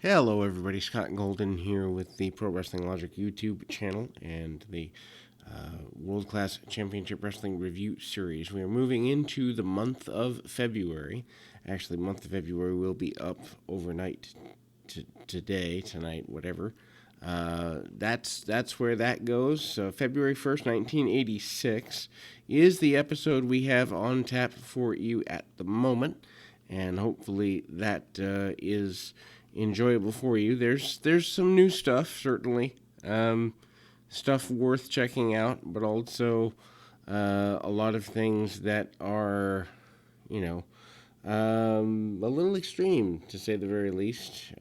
Hello, everybody. Scott Golden here with the Pro Wrestling Logic YouTube channel and the World Class Championship Wrestling Review Series. We are moving into the month of February. Actually, month of February will be up overnight tonight, whatever. That's where that goes. So February 1st, 1986 is the episode we have on tap for you at the moment, and hopefully that is enjoyable for you. There's some new stuff, certainly, stuff worth checking out, but also a lot of things that are, a little extreme, to say the very least.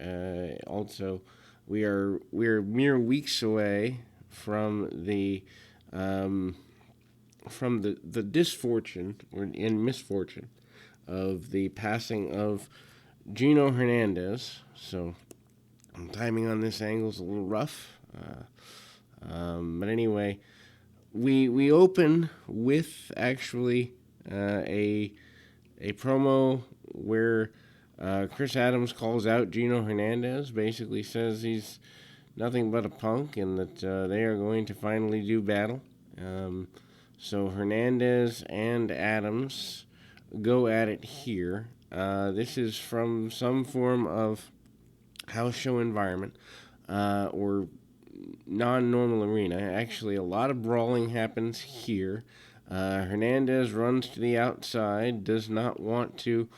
Also, we're mere weeks away from the disfortune and misfortune of the passing of Gino Hernandez. So timing on this angle is a little rough. But anyway, we open with actually a promo where Chris Adams calls out Gino Hernandez, basically says he's nothing but a punk and that they are going to finally do battle. So Hernandez and Adams go at it here. This is from some form of house show environment or non-normal arena. Actually, a lot of brawling happens here. Hernandez runs to the outside, does not want to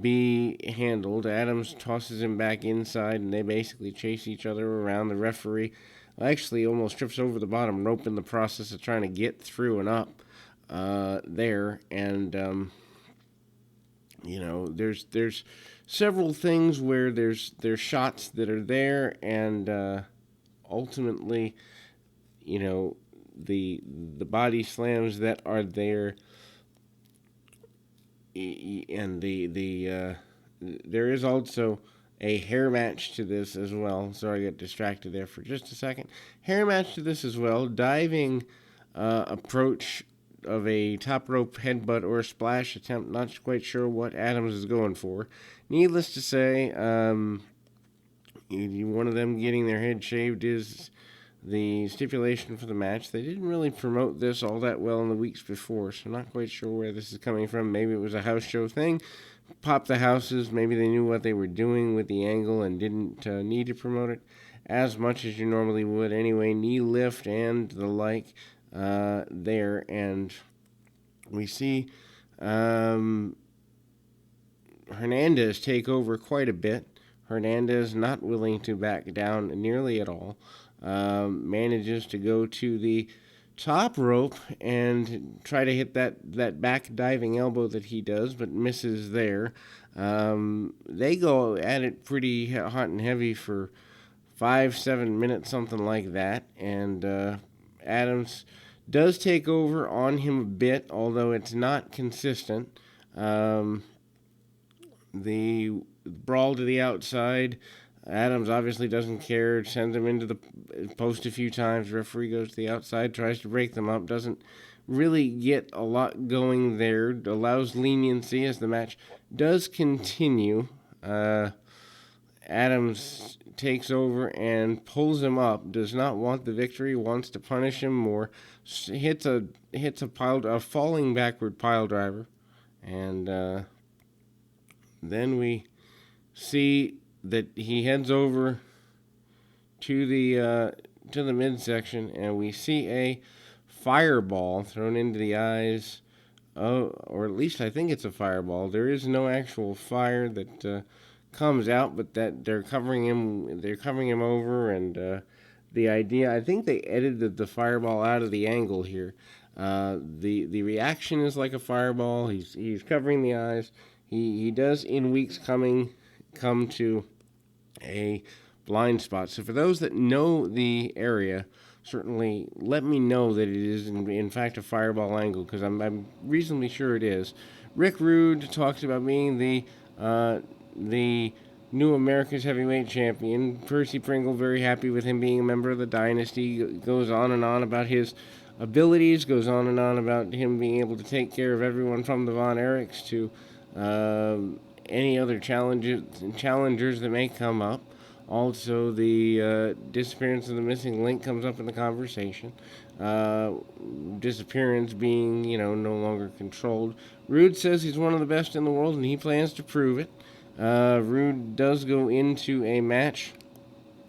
be handled. Adams tosses him back inside, and they basically chase each other around. The referee actually almost trips over the bottom rope in the process of trying to get through and up there, and there's several things where there's shots that are there, and ultimately, the body slams that are there, and there is also a hair match to this as well. Sorry, I got distracted there for just a second. Hair match to this as well. Diving approach of a top rope headbutt or a splash attempt. Not quite sure what Adams is going for. Needless to say, one of them getting their head shaved is the stipulation for the match. They didn't really promote this all that well in the weeks before, so not quite sure where this is coming from. Maybe it was a house show thing. Pop the houses. Maybe they knew what they were doing with the angle and didn't need to promote it as much as you normally would. Anyway, knee lift and the like there, and we see Hernandez take over quite a bit. Hernandez not willing to back down nearly at all. Manages to go to the top rope and try to hit that back diving elbow that he does, but misses there. They go at it pretty hot and heavy for 5-7 minutes, something like that, and Adams does take over on him a bit, although it's not consistent. The brawl to the outside, Adams obviously doesn't care, sends him into the post a few times. Referee goes to the outside, tries to break them up, doesn't really get a lot going there, allows leniency as the match does continue. Adams takes over and pulls him up, does not want the victory, wants to punish him more, hits a falling backward pile driver, and then we see that he heads over to the midsection, and we see a fireball thrown into the eyes, or at least I think it's a fireball. There is no actual fire that comes out, but that they're covering him over, and the idea, I think they edited the fireball out of the angle here. The reaction is like a fireball. He's covering the eyes. He does in weeks come to a blind spot. So for those that know the area, certainly let me know that it is in fact a fireball angle, because I'm reasonably sure it is. Rick Rude talks about being the new America's heavyweight champion. Percy Pringle very happy with him being a member of the dynasty. Goes on and on about his abilities. Goes on and on about him being able to take care of everyone from the Von Erichs to any other challengers that may come up. Also, the disappearance of the missing link comes up in the conversation. Uh, Disappearance being, no longer controlled. Rude says he's one of the best in the world, and he plans to prove it. Rude does go into a match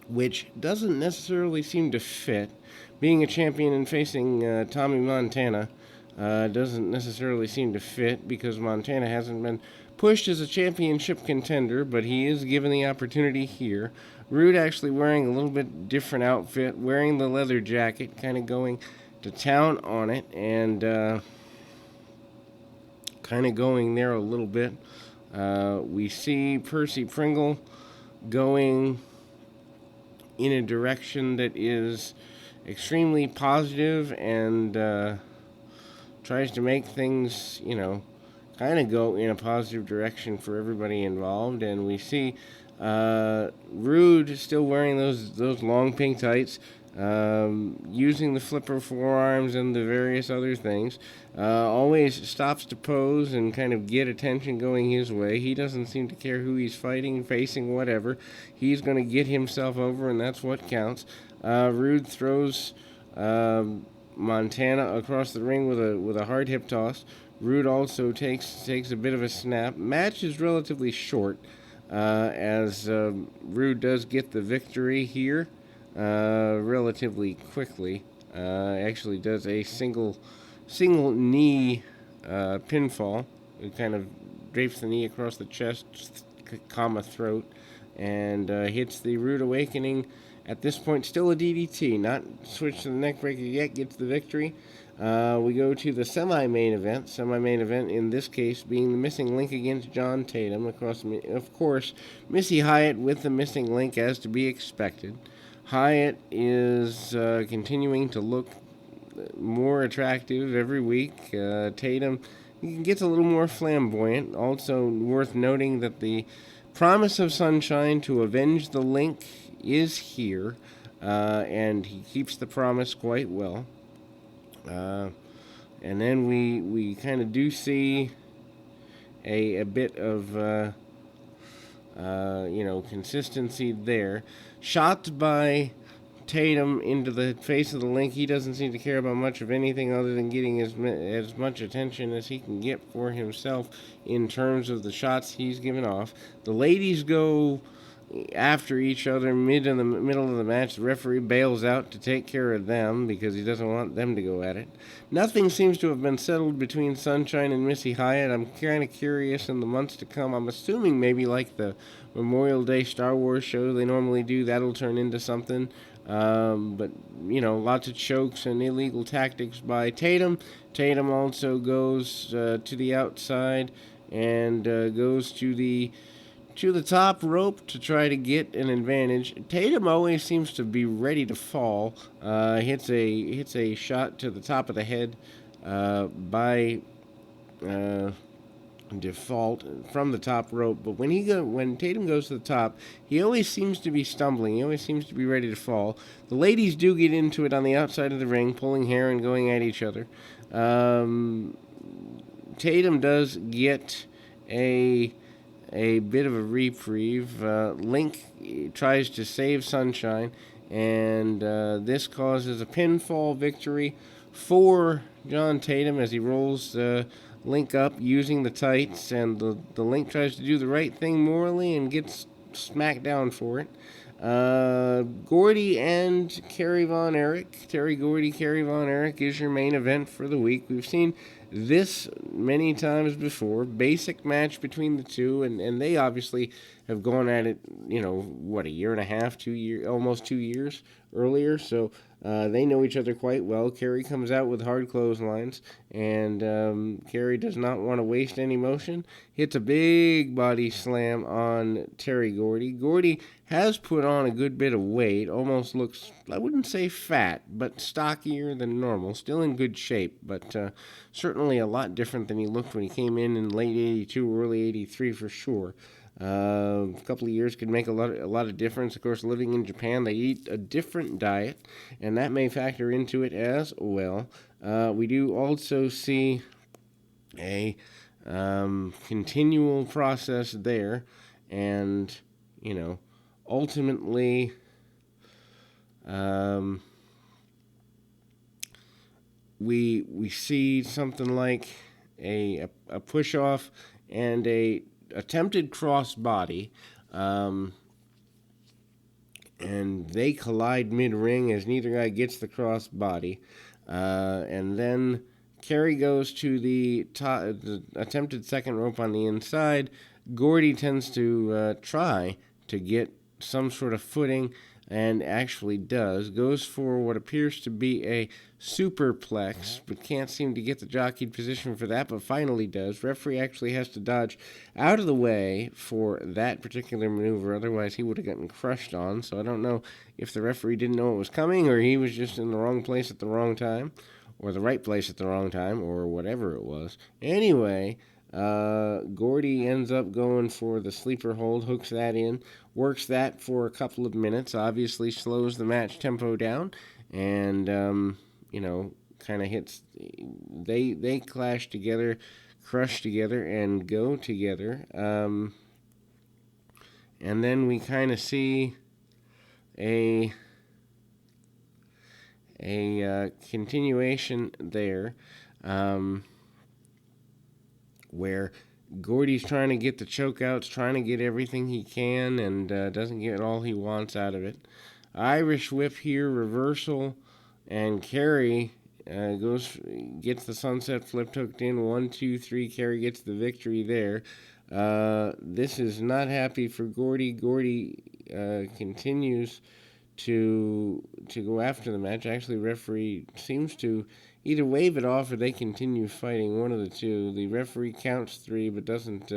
which doesn't necessarily seem to fit. Being a champion and facing Tommy Montana doesn't necessarily seem to fit because Montana hasn't been pushed as a championship contender, but he is given the opportunity here. Rude actually wearing a little bit different outfit, wearing the leather jacket, kind of going to town on it, and kind of going there a little bit. We see Percy Pringle going in a direction that is extremely positive and tries to make things, kind of go in a positive direction for everybody involved. And we see Rude still wearing those long pink tights, using the flipper forearms and the various other things. Always stops to pose and kind of get attention going his way. He doesn't seem to care who he's fighting, facing, whatever. He's going to get himself over, and that's what counts. Rude throws Montana across the ring with a hard hip toss. Rude also takes a bit of a snap. Match is relatively short, as Rude does get the victory here relatively quickly. Actually does a single knee pinfall. It kind of drapes the knee across the chest, throat, and hits the Rude Awakening. At this point, still a DDT, not switched to the neckbreaker yet, gets the victory. We go to the semi-main event. Semi-main event in this case being the missing link against John Tatum. Of course, Missy Hyatt with the missing link, as to be expected. Hyatt is continuing to look more attractive every week. Tatum gets a little more flamboyant. Also worth noting that the promise of Sunshine to avenge the link is here, and he keeps the promise quite well. And then we kind of do see a bit of consistency there. Shot by Tatum into the face of the link. He doesn't seem to care about much of anything other than getting as much attention as he can get for himself in terms of the shots he's given off. The ladies go after each other in the middle of the match. The referee bails out to take care of them because he doesn't want them to go at it. Nothing seems to have been settled between Sunshine and Missy Hyatt. I'm kind of curious in the months to come. I'm assuming maybe like the Memorial Day Star Wars show they normally do, that'll turn into something. But, lots of chokes and illegal tactics by Tatum. Tatum also goes to the outside and goes to the top rope to try to get an advantage. Tatum always seems to be ready to fall. Hits a shot to the top of the head by default from the top rope. But when Tatum goes to the top, he always seems to be stumbling. He always seems to be ready to fall. The ladies do get into it on the outside of the ring, pulling hair and going at each other. Tatum does get a bit of a reprieve. Link tries to save Sunshine, and this causes a pinfall victory for John Tatum as he rolls Link up using the tights, and the Link tries to do the right thing morally and gets smacked down for it. Gordy and Kerry Von Erich. Terry Gordy, Kerry Von Erich is your main event for the week. We've seen this many times before. Basic match between the two, and they obviously have gone at it, a year and a half, 2 years, almost 2 years earlier, so they know each other quite well. Kerry comes out with hard clotheslines, and Kerry does not want to waste any motion. Hits a big body slam on Terry Gordy. Gordy has put on a good bit of weight, almost looks, I wouldn't say fat, but stockier than normal. Still in good shape, but certainly a lot different than he looked when he came in late 82, early 83 for sure. A couple of years could make a lot of difference. Of course, living in Japan, they eat a different diet, and that may factor into it as well. We do also see a continual process there, and ultimately, we see something like a push off and a attempted cross body, and they collide mid ring as neither guy gets the cross body, and then Kerry goes to the attempted second rope on the inside. Gordy tends to try to get some sort of footing, and actually does. Goes for what appears to be a superplex, but can't seem to get the jockeyed position for that, but finally does. Referee actually has to dodge out of the way for that particular maneuver, otherwise he would have gotten crushed on. So I don't know if the referee didn't know it was coming, or he was just in the wrong place at the wrong time, or the right place at the wrong time, or whatever it was. Anyway, Gordy ends up going for the sleeper hold, hooks that in, works that for a couple of minutes, obviously slows the match tempo down, and, kind of hits, they clash together, crush together, and go together. And then we kind of see a continuation there, where Gordy's trying to get the chokeouts, trying to get everything he can, and doesn't get all he wants out of it. Irish whip here, reversal, and Kerry gets the sunset flipped hooked in. 1, 2, 3. Kerry gets the victory there. This is not happy for Gordy. Gordy continues to go after the match. Actually, referee seems to either wave it off or they continue fighting, one of the two. The referee counts 3 but doesn't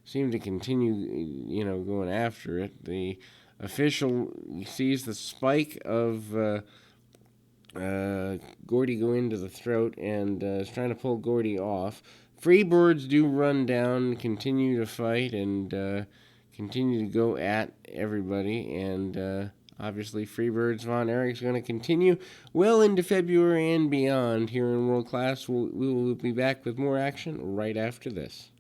seem to continue, going after it. The official sees the spike of Gordy go into the throat and is trying to pull Gordy off. Freebirds do run down, continue to fight, and continue to go at everybody, and obviously Freebirds Von Erich's going to continue well into February and beyond here in World Class. We will be back with more action right after this.